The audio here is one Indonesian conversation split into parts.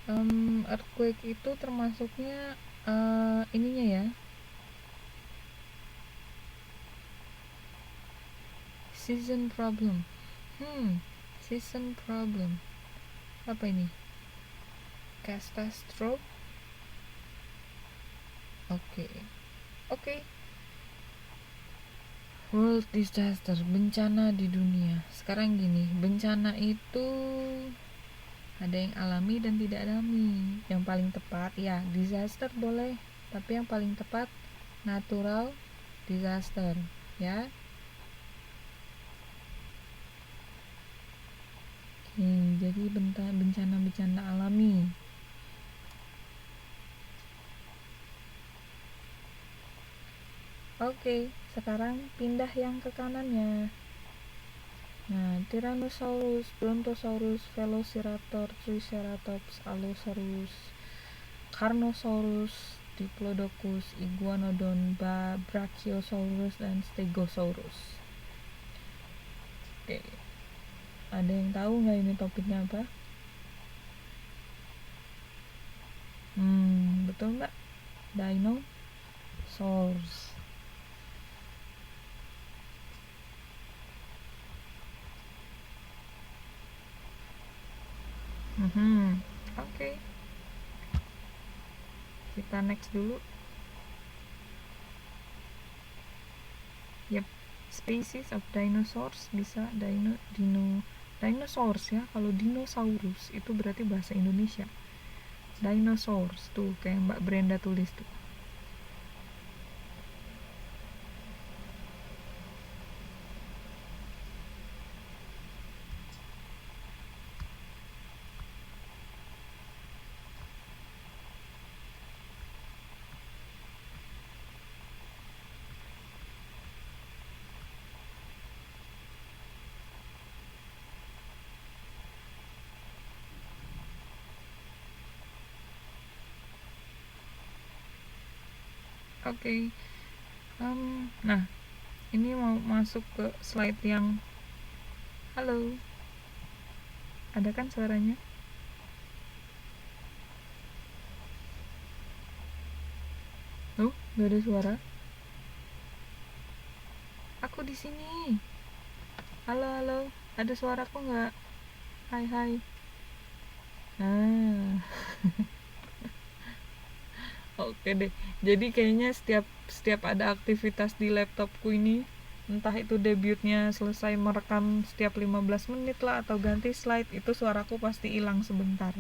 Earthquake itu termasuknya ininya ya, season problem. Season problem apa ini? Catastrophe. Oke. World disaster, bencana di dunia. Sekarang gini, bencana itu ada yang alami dan tidak alami. Yang paling tepat ya disaster boleh, tapi yang paling tepat natural disaster ya. Jadi bencana-bencana alami. Oke, sekarang pindah yang ke kanannya. Nah, Tyrannosaurus, Brontosaurus, Velociraptor, Triceratops, Allosaurus, Carnosaurus, Diplodocus, Iguanodon, Brachiosaurus, dan Stegosaurus. Oke, ada yang tahu nggak ini topiknya apa? Betul nggak? Dinosaurs. Oke. Kita next dulu. Yep. Species of dinosaurs bisa dinosaurs ya. Kalau dinosaurus itu berarti bahasa Indonesia. Dinosaurs tuh kayak Mbak Brenda tulis tuh. Oke. Nah, ini mau masuk ke slide yang halo. Ada kan suaranya? Oh, gak ada suara. Aku di sini. Halo. Ada suaraku nggak? Hai. Ah. Oke deh. Jadi kayaknya setiap ada aktivitas di laptopku ini, entah itu debutnya selesai merekam setiap 15 menit lah atau ganti slide, itu suaraku pasti hilang sebentar.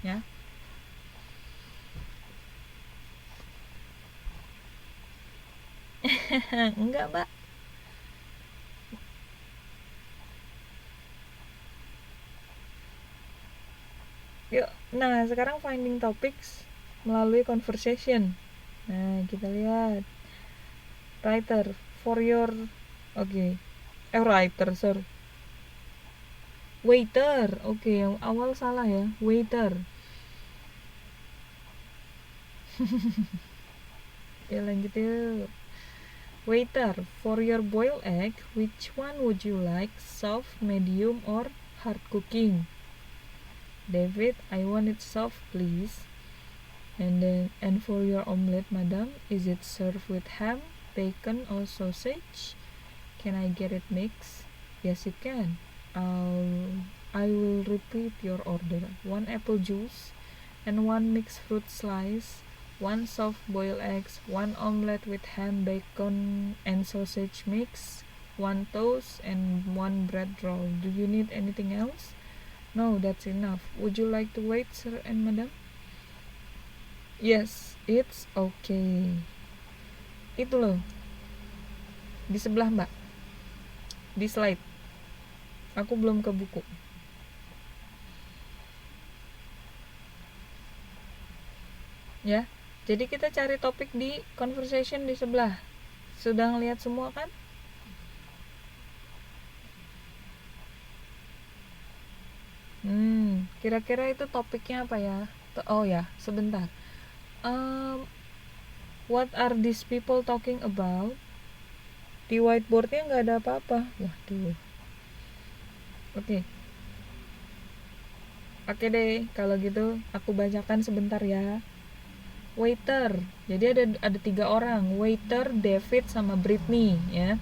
Ya. Enggak, Mbak. Yuk. Nah, sekarang finding topics melalui conversation. Nah, kita lihat. Writer for your writer, sorry. Waiter. Yang awal salah ya. Waiter. Ya, lanjut yuk. Waiter, for your boiled egg, which one would you like? Soft, medium, or hard cooking? David, I want it soft, please. And for your omelette, madam, is it served with ham, bacon, or sausage? Can I get it mixed? Yes, you can. I will repeat your order. 1 apple juice and 1 mixed fruit slice, 1 soft boiled eggs, 1 omelette with ham, bacon, and sausage mix, 1 toast, and 1 bread roll. Do you need anything else? No, that's enough. Would you like to wait, sir and madam? Yes, it's okay. Itu loh. Di sebelah, Mbak. Di slide. Aku belum ke buku. Ya. Jadi kita cari topik di conversation di sebelah. Sudah ngeliat semua kan? Kira-kira itu topiknya apa ya? Oh ya, sebentar. What are these people talking about? Di whiteboardnya nggak ada apa-apa. Waduh. Oke. Oke deh, kalau gitu aku bacakan sebentar ya. Waiter, jadi ada 3 orang, waiter, David, sama Britney ya.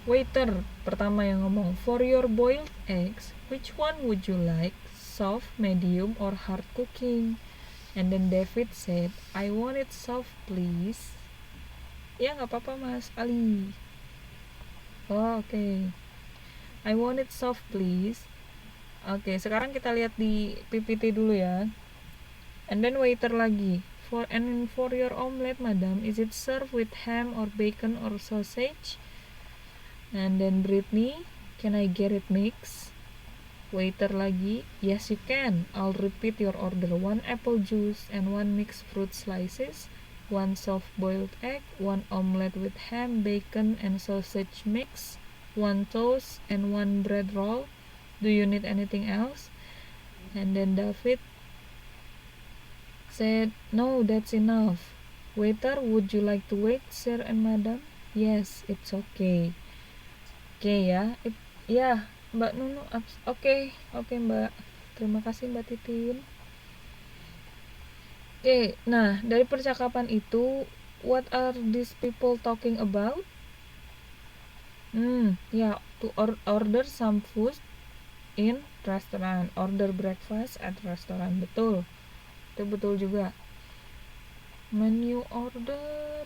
Waiter pertama yang ngomong, for your boiled eggs, which one would you like, soft, medium, or hard cooking? And then David said, I want it soft please. Ya nggak apa-apa Mas Ali. Oh, oke. I want it soft please. Oke, sekarang kita lihat di PPT dulu ya. And then waiter lagi, for your omelette madam, is it served with ham or bacon or sausage? And then Britney, can I get it mixed? Waiter lagi, yes you can, I'll repeat your order, 1 apple juice and 1 mixed fruit slices, 1 soft boiled egg, 1 omelette with ham, bacon and sausage mix, 1 toast and 1 bread roll. Do you need anything else? And then David said, no, that's enough. Waiter, would you like to wait, sir and madam? Yes, it's okay. Oke ya, ya Mbak Nunu, oke Mbak. Terima kasih Mbak Titin. Oke, nah dari percakapan itu, what are these people talking about? Ya, to order some food in restaurant, order breakfast at restaurant, betul. Itu betul juga. Menu order.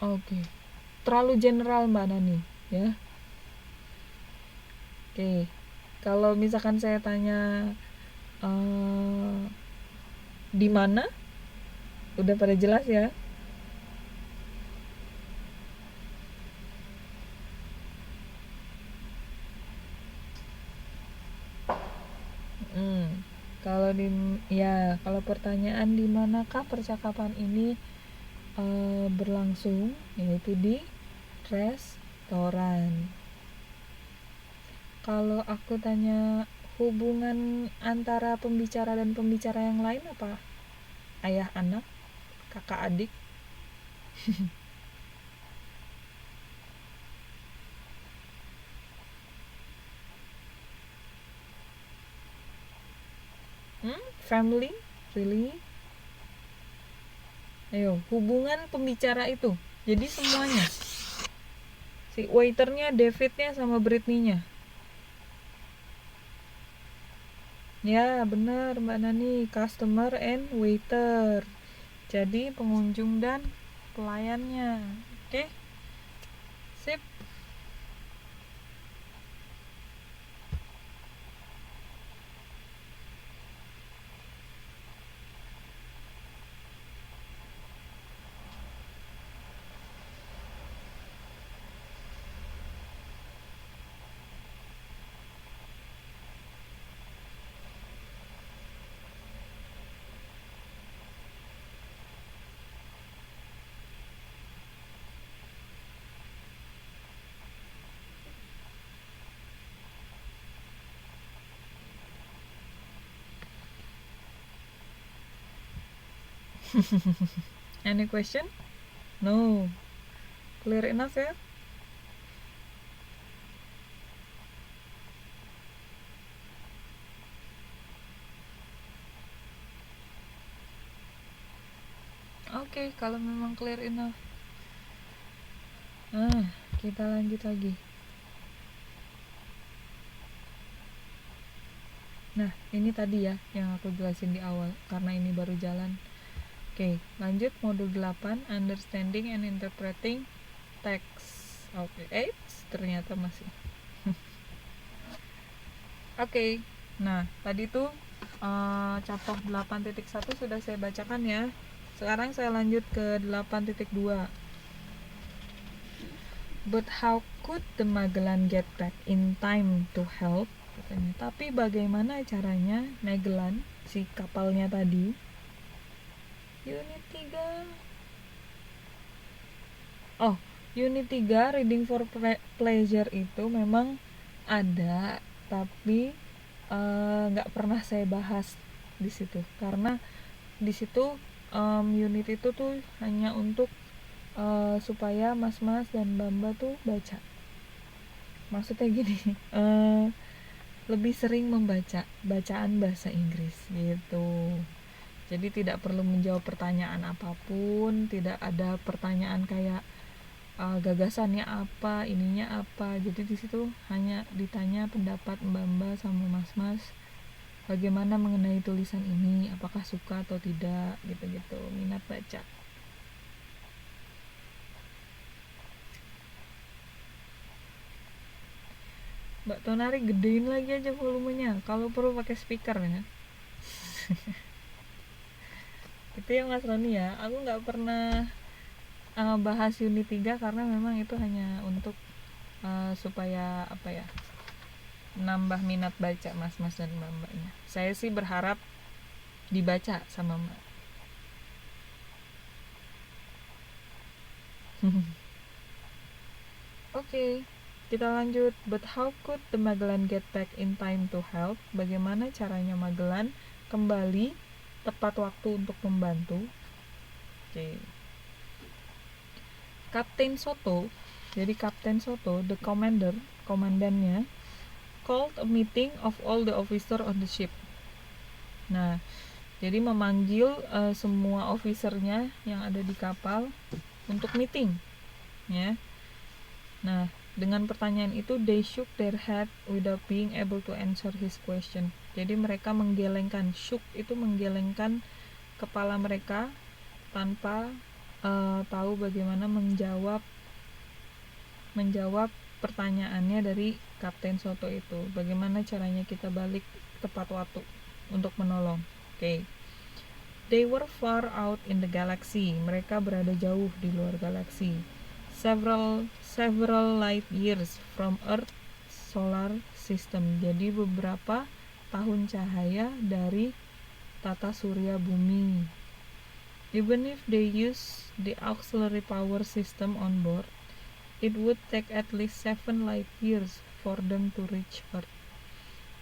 Oke. Terlalu general Mbak Nani, ya. Oke. Kalau misalkan saya tanya di mana? Udah pada jelas ya? Kalau pertanyaan di manakah percakapan ini berlangsung, yaitu di restoran. Kalau aku tanya hubungan antara pembicara dan pembicara yang lain apa? Ayah anak, kakak adik. Family? Really? Ayo, hubungan pembicara itu. Jadi semuanya. Si waiternya, Davidnya, sama Britney-nya. Ya, benar Mbak Nani. Customer and waiter. Jadi pengunjung dan pelayannya. Oke? Sip. Any question? No. Clear enough ya? Oke, kalau memang clear enough. Kita lanjut lagi. Nah, ini tadi ya yang aku jelasin di awal, karena ini baru jalan. Oke, lanjut modul 8, Understanding and Interpreting Text. Oke, ternyata masih. Oke, nah tadi tuh contoh 8.1 sudah saya bacakan ya. Sekarang saya lanjut ke 8.2. But how could the Magellan get back in time to help? Katanya. Tapi bagaimana caranya Magellan, si kapalnya tadi, Unit 3. Unit 3 Reading for Pleasure itu memang ada, tapi nggak pernah saya bahas di situ karena di situ unit itu tuh hanya untuk supaya mas-mas dan mbak-mbak tuh baca. Maksudnya gini, lebih sering membaca bacaan bahasa Inggris gitu. Jadi tidak perlu menjawab pertanyaan apapun, tidak ada pertanyaan kayak gagasannya apa, ininya apa. Jadi di situ hanya ditanya pendapat mbak-mbak sama mas-mas bagaimana mengenai tulisan ini, apakah suka atau tidak, gitu-gitu, minat baca. Mbak Tonari gedein lagi aja volumenya, kalau perlu pakai speaker ya. Itu ya Mas Roni ya, aku nggak pernah bahas unit 3 karena memang itu hanya untuk supaya apa ya, nambah minat baca mas-mas dan mbak-mbaknya. Saya sih berharap dibaca sama mbak. Oke, kita lanjut. But how could the Magellan get back in time to help? Bagaimana caranya Magellan kembali tepat waktu untuk membantu? Oke. Kapten Soto, jadi Kapten Soto, the commander, komandannya, called a meeting of all the officer on the ship. Nah, jadi memanggil semua officernya yang ada di kapal untuk meeting, ya. Nah, dengan pertanyaan itu, they shook their head without being able to answer his question. Jadi mereka menggelengkan, shook itu menggelengkan kepala mereka tanpa tahu bagaimana menjawab pertanyaannya dari Kapten Soto itu. Bagaimana caranya kita balik tepat waktu untuk menolong. Oke. They were far out in the galaxy. Mereka berada jauh di luar galaksi. Several light years from Earth solar system. Jadi beberapa tahun cahaya dari tata surya bumi. Even if they use the auxiliary power system on board, it would take at least 7 light years for them to reach Earth.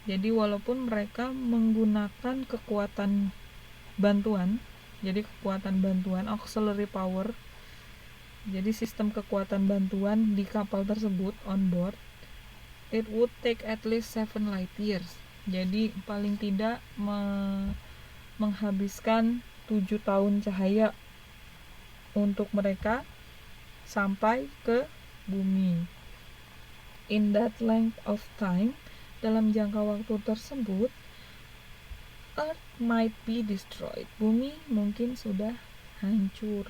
Jadi walaupun mereka menggunakan kekuatan bantuan, jadi kekuatan bantuan auxiliary power, jadi sistem kekuatan bantuan di kapal tersebut on board, it would take at least 7 light years. Jadi paling tidak menghabiskan 7 tahun cahaya untuk mereka sampai ke bumi. In that length of time, dalam jangka waktu tersebut, Earth might be destroyed. Bumi mungkin sudah hancur.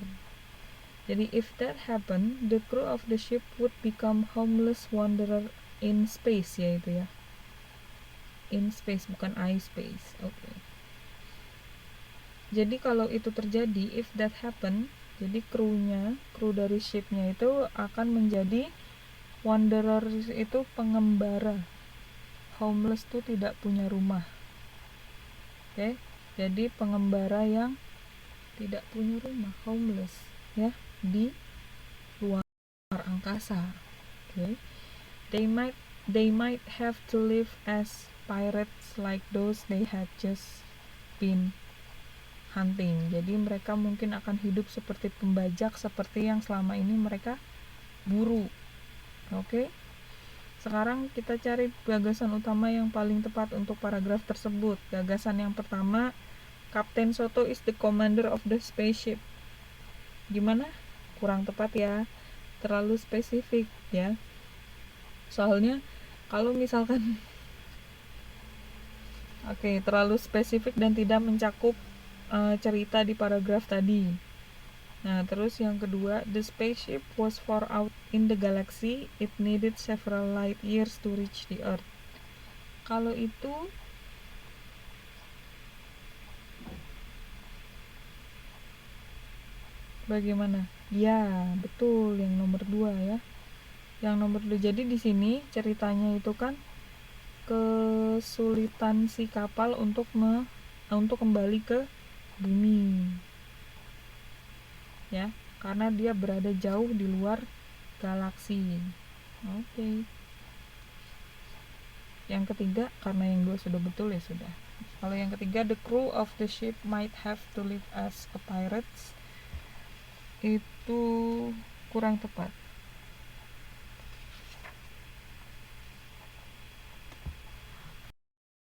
Jadi if that happened, the crew of the ship would become homeless wanderer in space, yaitu ya. In space, bukan I space. Oke. Jadi kalau itu terjadi, if that happened, jadi kru dari shipnya itu akan menjadi wanderer, itu pengembara. Homeless itu tidak punya rumah. Oke. Jadi pengembara yang tidak punya rumah, homeless, ya, di luar angkasa. Okay. They might have to live as pirates like those they had just been hunting. Jadi mereka mungkin akan hidup seperti pembajak seperti yang selama ini mereka buru. Oke. Sekarang kita cari gagasan utama yang paling tepat untuk paragraf tersebut. Gagasan yang pertama, Kapten Soto is the commander of the spaceship. Gimana? Kurang tepat ya, terlalu spesifik ya. Soalnya kalau misalkan terlalu spesifik dan tidak mencakup cerita di paragraf tadi. Nah, terus yang kedua, the spaceship was far out in the galaxy. It needed several light years to reach the Earth. Kalau itu bagaimana? Ya, betul, yang nomor 2 ya. Yang nomor 2. Jadi di sini ceritanya itu kan kesulitan si kapal untuk kembali ke bumi. Ya, karena dia berada jauh di luar galaksi. Oke. Yang ketiga, karena yang 2 sudah betul ya sudah. Kalau yang ketiga, the crew of the ship might have to live as a pirates, itu kurang tepat.